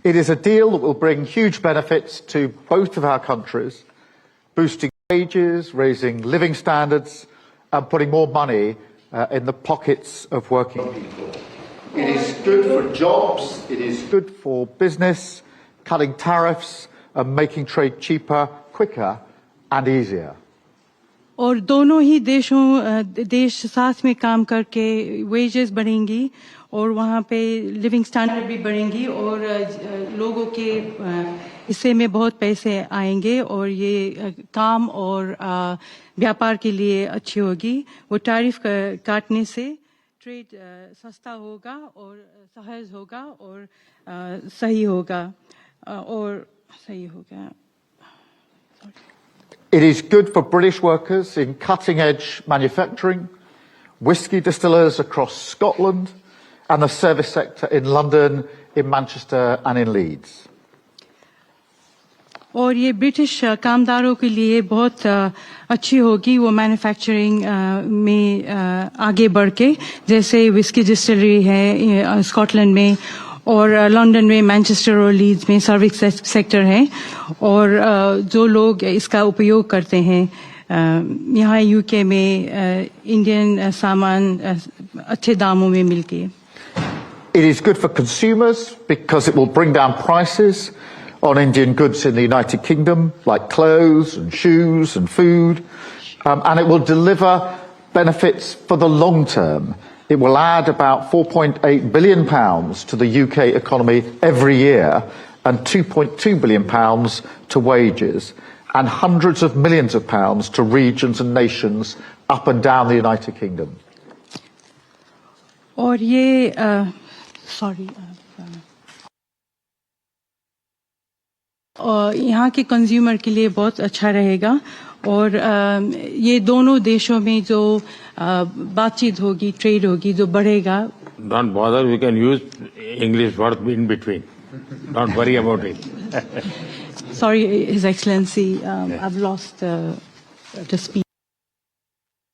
It is a deal that will bring huge benefits to both of our countries, boosting wages, raising living standards, and putting more money in the pockets of working people. It is good for jobs, it is good for business, cutting tariffs and making trade cheaper, quicker and easier. और दोनों ही देश साथ में काम करके wages बढ़ेंगी और वहाँ पे लिविंग स्टैंडर्ड भी बढ़ेंगी और लोगों के हिस्से में बहुत पैसे आएंगे और ये काम और व्यापार के लिए अच्छी होगी। वो टैरिफ काटने से ट्रेड सस्ता होगा और सहज होगा और सही होगा और सही होगा। It is good for British workers in cutting-edge manufacturing, whisky distillers across Scotland, and the service sector in London, in Manchester and in Leeds. और ये ब्रिटिश कामदारों के लिए बहुत अच्छी होगी वो मैन्युफैक्चरिंग में आगे बढ़ के जैसे विस्की डिस्टिलरी है स्कॉटलैंड में और लंदन में मैनचेस्टर और लीड्स में सर्विस सेक्टर है और जो लोग इसका उपयोग करते हैं यहाँ यूके में इंडियन सामान अच्छे दामों में मिलके। It is good for consumers because it will bring down prices on Indian goods in the United Kingdom, like clothes and shoes and food, and it will deliver benefits for the long term. It will add about £4.8 billion to the UK economy every year and £2.2 billion to wages and hundreds of millions of pounds to regions and nations up and down the United Kingdom. और ये और यहाँ के consumer के लिए बहुत अच्छा रहेगा और ये दोनों देशों में जो बातचीत होगी ट्रेड होगी जो बढ़ेगा। Don't bother, we can use English word in between. Don't worry about it. Sorry, His Excellency, I've lost the speech.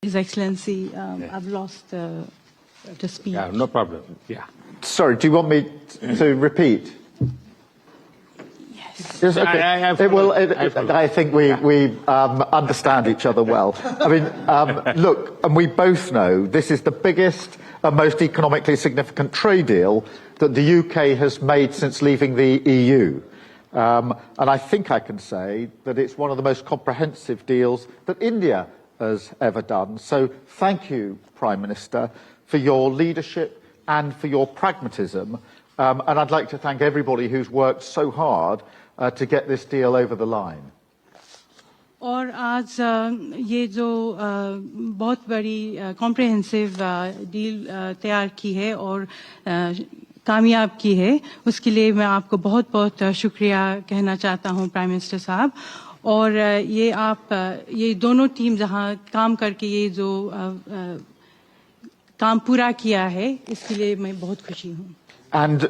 His Excellency, I've lost the speech. Yeah, no problem. Yeah. Sorry, do you want me to repeat? Yes, okay. I think we understand each other well. I mean, look, and we both know this is the biggest and most economically significant trade deal that the UK has made since leaving the EU. And I think I can say that it's one of the most comprehensive deals that India has ever done. So thank you, Prime Minister, for your leadership and for your pragmatism. And I'd like to thank everybody who's worked so hard to get this deal over the line. और आज ये जो बहुत बड़ी comprehensive deal तैयार की है और कामयाब की है उसके लिए मैं आपको बहुत बहुत शुक्रिया कहना चाहता हूँ प्राइम मिनिस्टर साहब और ये दोनों टीम जहाँ काम करके ये जो काम पूरा किया है इसके लिए मैं बहुत खुशी हूँ। And,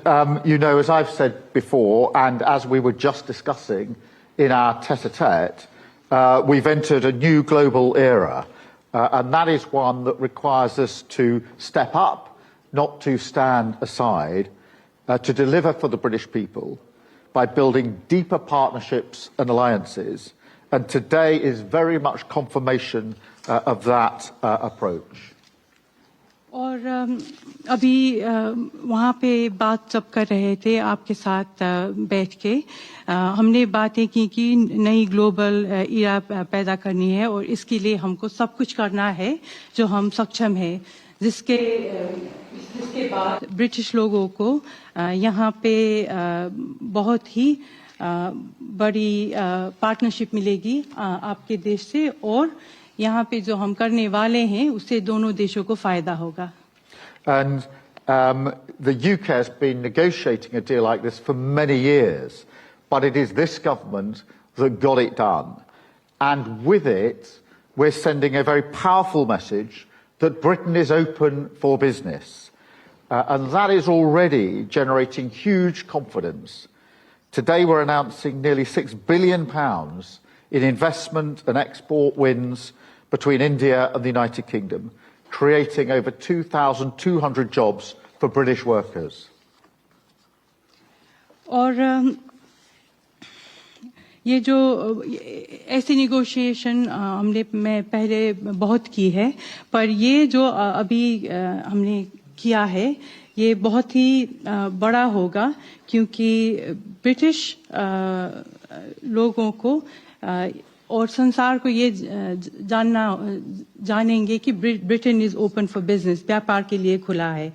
you know, as I've said before, and as we were just discussing in our tete-a-tete, we've entered a new global era, and that is one that requires us to step up, not to stand aside, to deliver for the British people by building deeper partnerships and alliances. And today is very much confirmation of that approach. और अभी वहाँ पे बात सब कर रहे थे आपके साथ बैठ के हमने बातें की कि नई ग्लोबल इरा पैदा करनी है और इसके लिए हमको सब कुछ करना है जो हम सक्षम है जिसके बाद ब्रिटिश लोगों को यहाँ पे बहुत ही बड़ी पार्टनरशिप मिलेगी आपके देश से और यहाँ पे जो हम करने वाले हैं उससे दोनों देशों को फायदा होगा। And the UK has been negotiating a deal like this for many years, but it is this government that got it done. And with it, we're sending a very powerful message that Britain is open for business. And that is already generating huge confidence. Today we're announcing nearly £6 billion in investment and export wins between India and the United Kingdom, creating over 2,200 jobs for British workers. और ये जो ऐसी negotiation मैं पहले बहुत की है, पर ये जो अभी हमने किया है ये बहुत ही बड़ा होगा, क्योंकि ब्रिटिश लोगों को और संसार को ये जानेंगे कि Britain is open for business, व्यापार के लिए खुला है।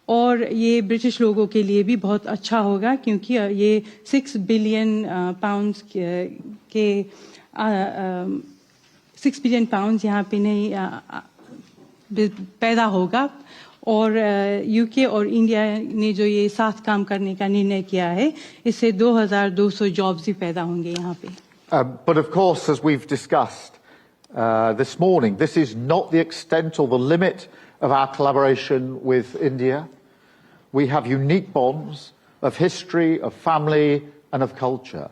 और ये ब्रिटिश लोगों के लिए भी बहुत अच्छा होगा, क्योंकि ये 6 बिलियन पाउंड्स के 6 बिलियन पाउंड्स यहाँ पे नहीं पैदा होगा। और यूके और इंडिया ने जो ये साथ काम करने का निर्णय किया है, इससे 2200 जॉब्स भी पैदा होंगे यहाँ पे। But of course, as we've discussed this morning, this is not the extent or the limit of our collaboration with India. We have unique bonds of history, of family, and of culture.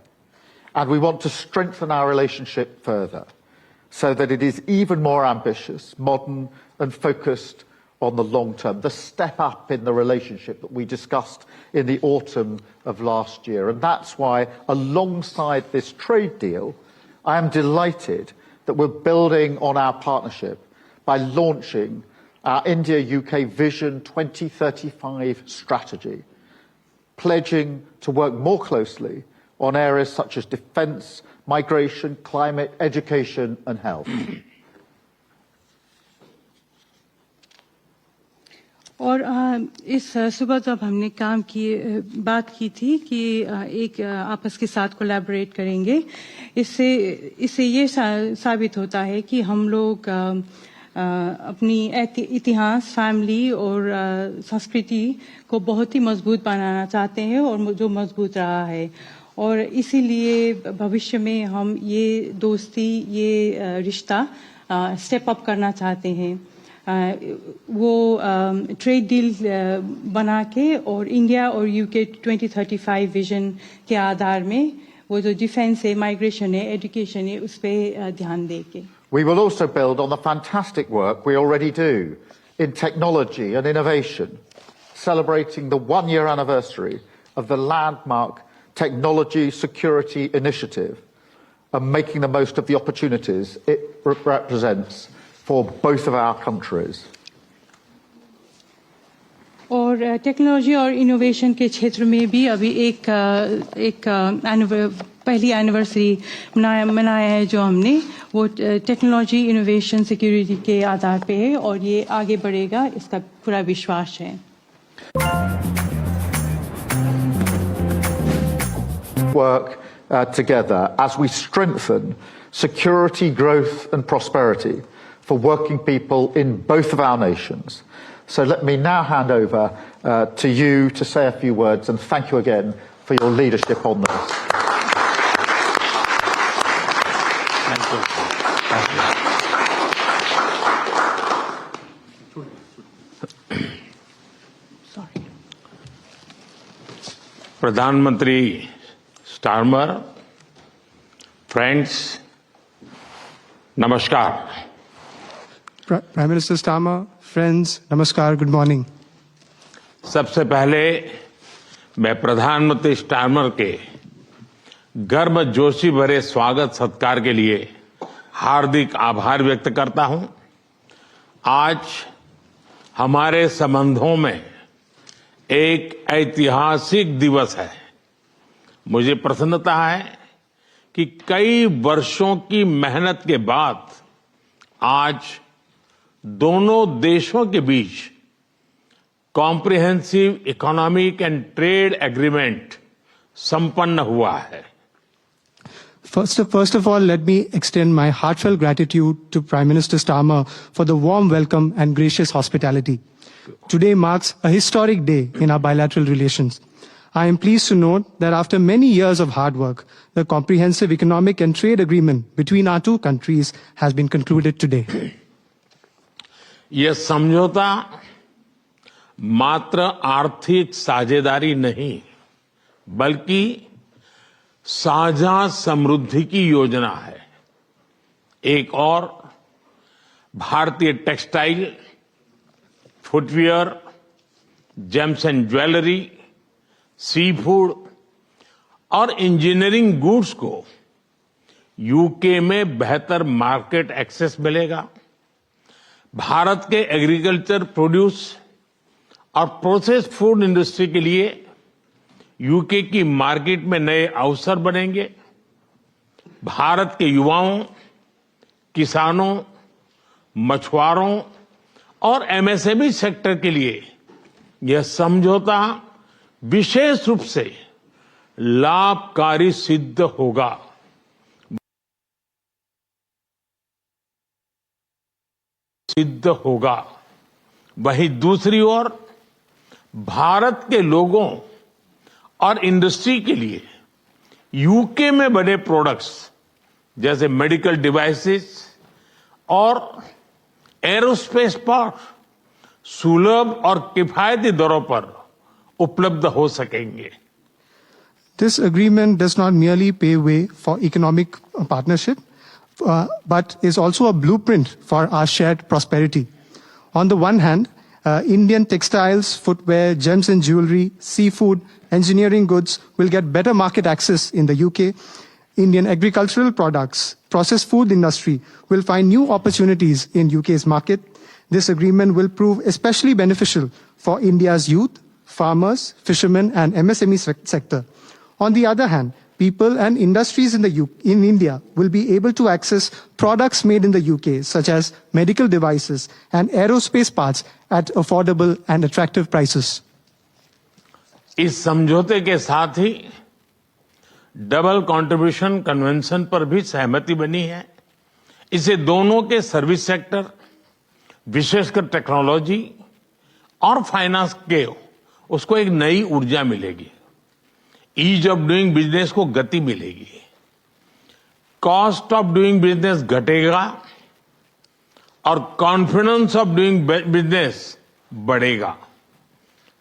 And we want to strengthen our relationship further so that it is even more ambitious, modern, and focused on the long term, the step up in the relationship that we discussed in the autumn of last year. And that's why, alongside this trade deal, I am delighted that we're building on our partnership by launching our India-UK Vision 2035 strategy, pledging to work more closely on areas such as defence, migration, climate, education and health. और इस सुबह जब हमने बात की थी कि एक आपस के साथ कोलैबोरेट करेंगे, इससे ये साबित होता है कि हम लोग अपनी इतिहास, फैमिली और संस्कृति को बहुत ही मजबूत बनाना चाहते हैं, और जो मजबूत रहा है। और इसीलिए भविष्य में हम ये दोस्ती, ये रिश्ता स्टेप अप करना चाहते हैं। वो ट्रेड डील बना के और इंडिया और यूके 2035 विजन के आधार में वो जो डिफेंस है, माइग्रेशन है, एजुकेशन है, उस पे ध्यान देके। We will also build on the fantastic work we already do in technology and innovation, celebrating the one-year anniversary of the landmark Technology Security Initiative and making the most of the opportunities it represents for both of our countries. और technology और innovation के क्षेत्र में भी अभी पहली anniversary मनाया है जो हमने, वो टेक्नोलॉजी, इनोवेशन, सिक्योरिटी के आधार पे है, और ये आगे बढ़ेगा, इसका पूरा विश्वास है। Work together as we strengthen security, growth and prosperity for working people in both of our nations. So let me now hand over to you to say a few words, and thank you again for your leadership on this. Thank you. Sorry. प्रधानमंत्री Starmer, friends, नमस्कार। Prime Minister Starmer, friends, namaskar, good morning. सबसे पहले मैं प्रधानमंत्री Starmer के गर्मजोशी भरे स्वागत सत्कार के लिए हार्दिक आभार व्यक्त करता हूं। आज हमारे संबंधों में एक ऐतिहासिक दिवस है। मुझे प्रसन्नता है कि कई वर्षों की मेहनत के बाद आज दोनों देशों के बीच comprehensive economic and trade agreement संपन्न हुआ है। First of all, let me extend my heartfelt gratitude to Prime Minister Starmer for the warm welcome and gracious hospitality. Today marks a historic day in our bilateral relations. I am pleased to note that after many years of hard work, the comprehensive economic and trade agreement between our two countries has been concluded today. यह समझौता मात्र आर्थिक साझेदारी नहीं, बल्कि साझा समृद्धि की योजना है। एक और भारतीय textile, footwear, gems and jewellery, sea food, और इंजीनियरिंग गुड्स को यूके में बेहतर मार्केट एक्सेस मिलेगा। भारत के एग्रीकल्चर प्रोड्यूस और प्रोसेस्ड फूड इंडस्ट्री के लिए यूके की मार्केट में नए अवसर बनेंगे। भारत के युवाओं, किसानों, मछुआरों और एमएसएमई सेक्टर के लिए यह समझौता विशेष रूप से लाभकारी सिद्ध होगा। वहीं दूसरी ओर भारत के लोगों और इंडस्ट्री के लिए यूके में बने प्रोडक्ट्स जैसे मेडिकल डिवाइसेस और एरोस्पेस पार्ट सुलभ और किफायती दरों पर उपलब्ध हो सकेंगे। This agreement does not merely pave way for economic partnership, but is also a blueprint for our shared prosperity. On the one hand, Indian textiles, footwear, gems and jewelry, seafood, engineering goods will get better market access in the UK. Indian agricultural products, processed food industry will find new opportunities in UK's market. This agreement will prove especially beneficial for India's youth, farmers, fishermen and MSME sector. On the other hand, people and industries in India will be able to access products made in the UK, such as medical devices and aerospace parts at affordable and attractive prices. इस समझौते के साथ ही double contribution convention पर भी सहमति बनी है। इसे दोनों के सर्विस सेक्टर, विशेषकर टेक्नोलॉजी और फाइनेंस के उसको एक नई ऊर्जा मिलेगी। ईज ऑफ डूइंग बिजनेस को गति मिलेगी। कॉस्ट ऑफ डूइंग बिजनेस घटेगा और कॉन्फिडेंस ऑफ डूइंग बिजनेस बढ़ेगा।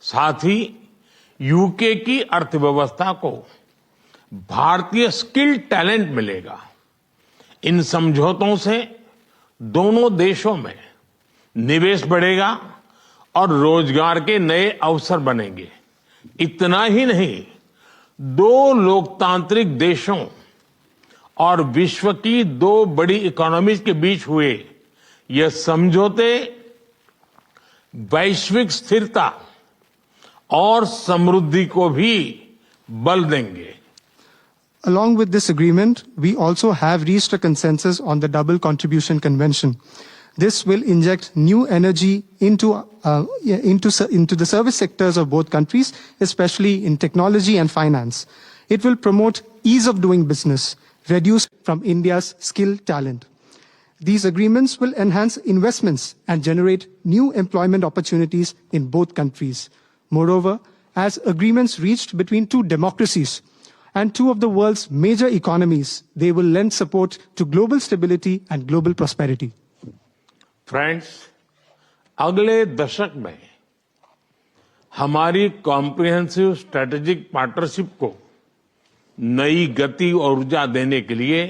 साथ ही यूके की अर्थव्यवस्था को भारतीय स्किल टैलेंट मिलेगा। इन समझौतों से दोनों देशों में निवेश बढ़ेगा और रोजगार के नए अवसर बनेंगे। इतना ही नहीं, दो लोकतांत्रिक देशों और विश्व की दो बड़ी इकोनॉमीज के बीच हुए यह समझौते वैश्विक स्थिरता और समृद्धि को भी बल देंगे। Along with this agreement, we also have reached a consensus on the Double Contribution Convention. This will inject new energy into the service sectors of both countries, especially in technology and finance. It will promote ease of doing business, reduce from India's skilled talent. These agreements will enhance investments and generate new employment opportunities in both countries. Moreover, as agreements reached between two democracies and two of the world's major economies, they will lend support to global stability and global prosperity. Friends, अगले दशक में हमारी comprehensive strategic partnership को नई गति और ऊर्जा देने के लिए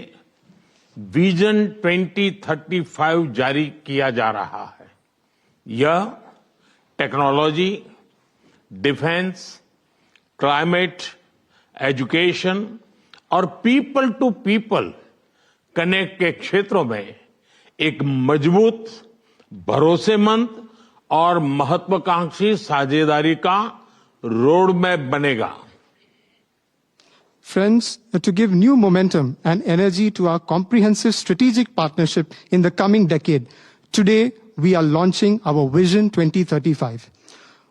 विजन 2035 जारी किया जा रहा है। यह टेक्नोलॉजी, डिफेंस, क्लाइमेट, एजुकेशन और पीपल टू पीपल कनेक्ट के क्षेत्रों में एक मजबूत, भरोसेमंद और महत्वाकांक्षी साझेदारी का रोड मैप बनेगा। Friends, to give new momentum and energy to our comprehensive strategic partnership in the coming decade, today we are launching our Vision 2035.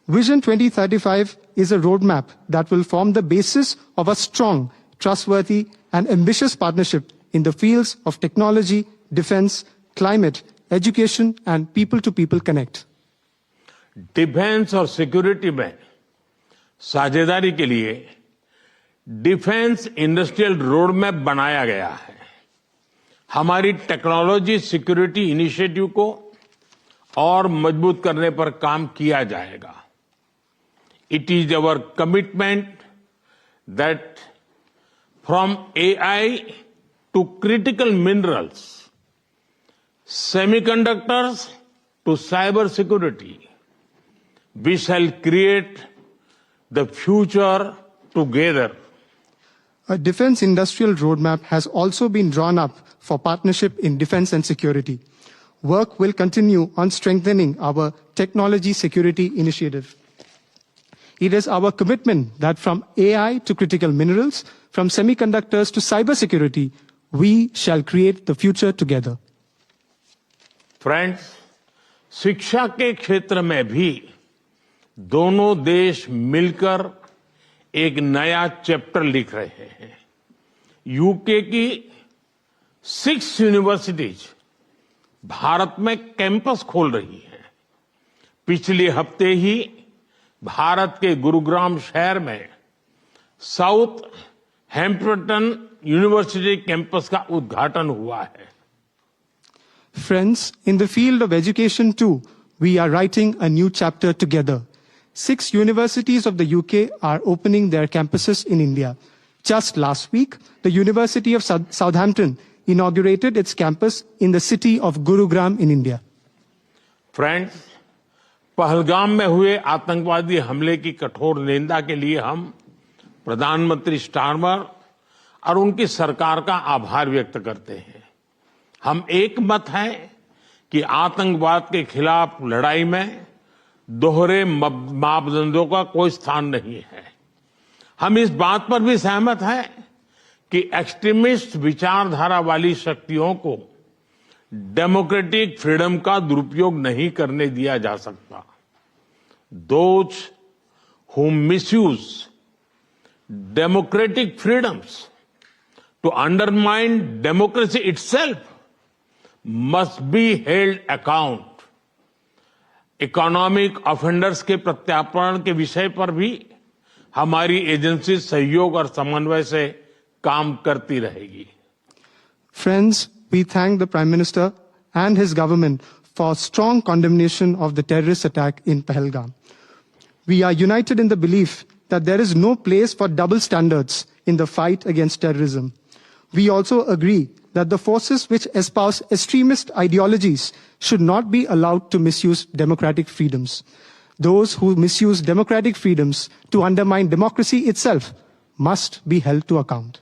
Vision 2035 is a roadmap that will form the basis of a strong, trustworthy and ambitious partnership in the fields of technology, defense, climate, education and people-to-people connect. Defence और security में साझेदारी के लिए defence industrial road map बनाया गया है। हमारी technology security initiative को और मजबूत करने पर काम किया जाएगा। It is our commitment that from AI to critical minerals, semiconductors to cyber security, we shall create the future together. A defense industrial roadmap has also been drawn up for partnership in defense and security. Work will continue on strengthening our technology security initiative. It is our commitment that from AI to critical minerals, from semiconductors to cybersecurity, we shall create the future together. Friends, शिक्षा के क्षेत्र में भी दोनों देश मिलकर एक नया चैप्टर लिख रहे हैं। यूके की 6 यूनिवर्सिटीज भारत में कैंपस खोल रही हैं। पिछले हफ्ते ही भारत के गुरुग्राम शहर में साउथ हैम्पटन यूनिवर्सिटी कैंपस का उद्घाटन हुआ है। Friends, in the field of education too, we are writing a new chapter together. 6 universities of the UK are opening their campuses in India. Just last week, the University of Southampton inaugurated its campus in the city of Gurugram in India. Friends, Pahalgam में हुए आतंकवादी हमले की कठोर निंदा के लिए हम प्रधानमंत्री स्टारमर और उनकी सरकार का आभार व्यक्त करते हैं। हम एक मत हैं कि आतंकवाद के खिलाफ लड़ाई में दोहरे मापदंडों का कोई स्थान नहीं है। हम इस बात पर भी सहमत हैं कि एक्सट्रीमिस्ट विचारधारा वाली शक्तियों को डेमोक्रेटिक फ्रीडम का दुरुपयोग नहीं करने दिया जा सकता। Those who misuse democratic freedoms to undermine democracy itself must be held account. Economic offenders के प्रत्यार्पण के विषय पर भी हमारी एजेंसी सहयोग और समन्वय से काम करती रहेगी। Friends, we thank the Prime Minister and his government for strong condemnation of the terrorist attack in Pahalgam. We are united in the belief that there is no place for double standards in the fight against terrorism. We also agree that the forces which espouse extremist ideologies should not be allowed to misuse democratic freedoms. Those who misuse democratic freedoms to undermine democracy itself must be held to account.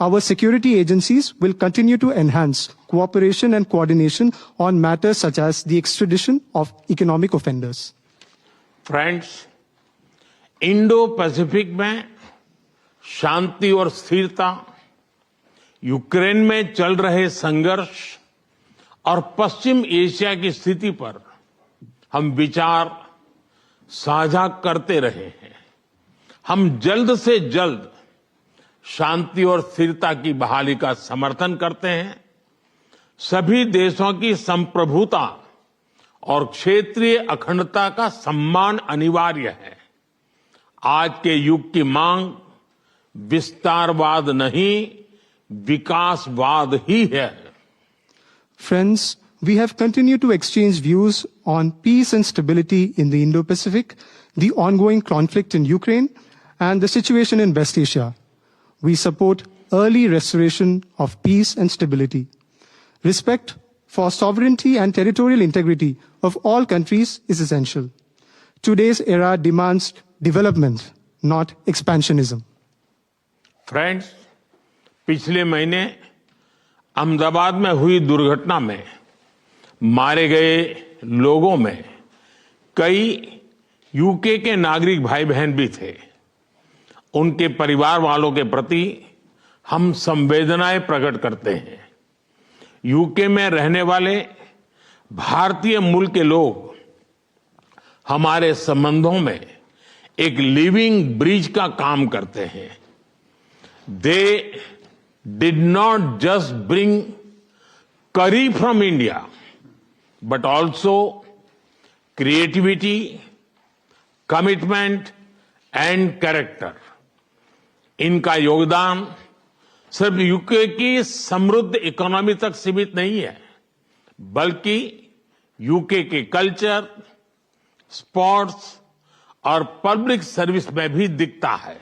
Our security agencies will continue to enhance cooperation and coordination on matters such as the extradition of economic offenders. Friends, Indo Pacific में शांति और स्थिरता, Ukraine में चल रहे संघर्ष और पश्चिम Asia की स्थिति पर हम विचार साझा करते रहे हैं। हम जल्द से जल्द शांति और स्थिरता की बहाली का समर्थन करते हैं। सभी देशों की संप्रभुता और क्षेत्रीय अखंडता का सम्मान अनिवार्य है। आज के युग की मांग विस्तारवाद नहीं, विकासवाद ही है। Friends, we have continued to exchange views on peace and stability in the Indo-Pacific, the ongoing conflict in Ukraine, and the situation in West Asia. We support early restoration of peace and stability. Respect for sovereignty and territorial integrity of all countries is essential. Today's era demands development, not expansionism. Friends, पिछले महीने अहमदाबाद में हुई दुर्घटना में मारे गए लोगों में कई यूके के नागरिक भाई बहन भी थे। उनके परिवार वालों के प्रति हम संवेदनाएं प्रकट करते हैं। यूके में रहने वाले भारतीय मूल के लोग हमारे संबंधों में एक लिविंग ब्रिज का काम करते हैं। दे did not just bring curry from India, but also creativity, commitment and character. इनका योगदान सिर्फ यूके की समृद्ध इकोनॉमी तक सीमित नहीं है, बल्कि यूके के कल्चर, स्पोर्ट्स और पब्लिक सर्विस में भी दिखता है।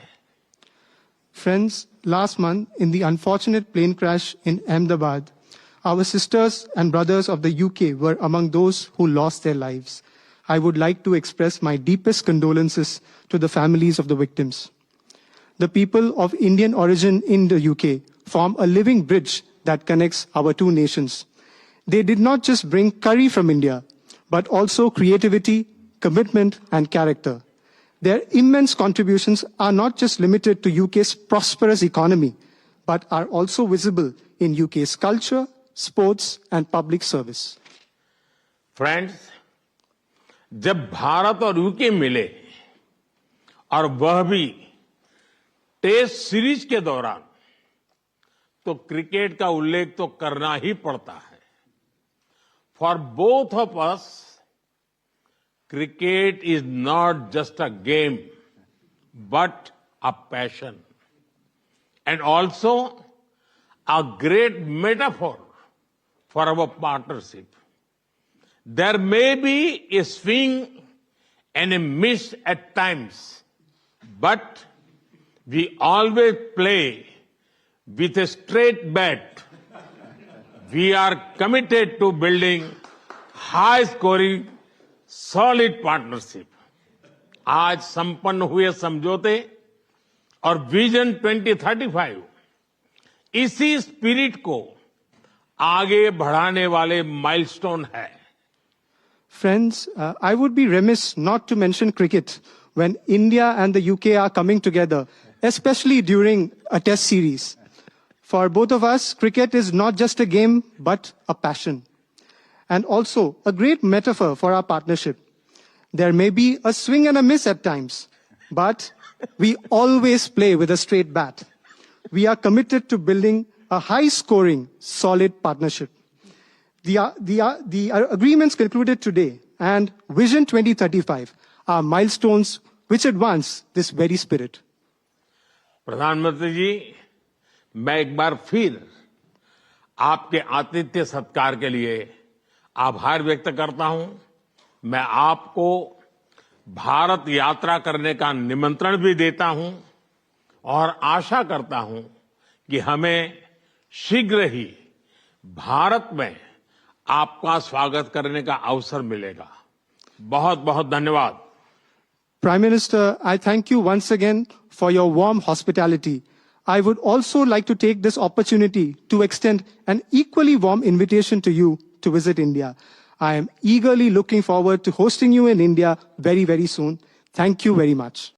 Friends, last month in the unfortunate plane crash in Ahmedabad, our sisters and brothers of the UK were among those who lost their lives. I would like to express my deepest condolences to the families of the victims. The people of Indian origin in the UK form a living bridge that connects our two nations. They did not just bring curry from India, but also creativity, commitment, and character. Their immense contributions are not just limited to UK's prosperous economy, but are also visible in UK's culture, sports, and public service. Friends, जब भारत और UK मिले और वह भी test series के दौरान, तो cricket का उल्लेख तो करना ही पड़ता है. For both of us, cricket is not just a game, but a passion. And also a great metaphor for our partnership. There may be a swing and a miss at times, but we always play with a straight bat. We are committed to building high-scoring solid partnership. आज संपन्न हुए समझौते और vision 2035 इसी spirit को आगे बढ़ाने वाले माइलस्टोन है. Friends, I would be remiss not to mention cricket when India and the UK are coming together, especially during a test series. For both of us, cricket is not just a game, but a passion. And also a great metaphor for our partnership. There may be a swing and a miss at times, but we always play with a straight bat. We are committed to building a high-scoring, solid partnership. The agreements concluded today and Vision 2035 are milestones which advance this very spirit. प्रधानमंत्री जी, मैं एक बार फिर आपके आतिथ्य सत्कार के लिए आभार व्यक्त करता हूं. मैं आपको भारत यात्रा करने का निमंत्रण भी देता हूं और आशा करता हूं कि हमें शीघ्र ही भारत में आपका स्वागत करने का अवसर मिलेगा. बहुत बहुत धन्यवाद. Prime Minister, I thank you once again for your warm hospitality. I would also like to take this opportunity to extend an equally warm invitation to you to visit India. I am eagerly looking forward to hosting you in India very, very soon. Thank you very much.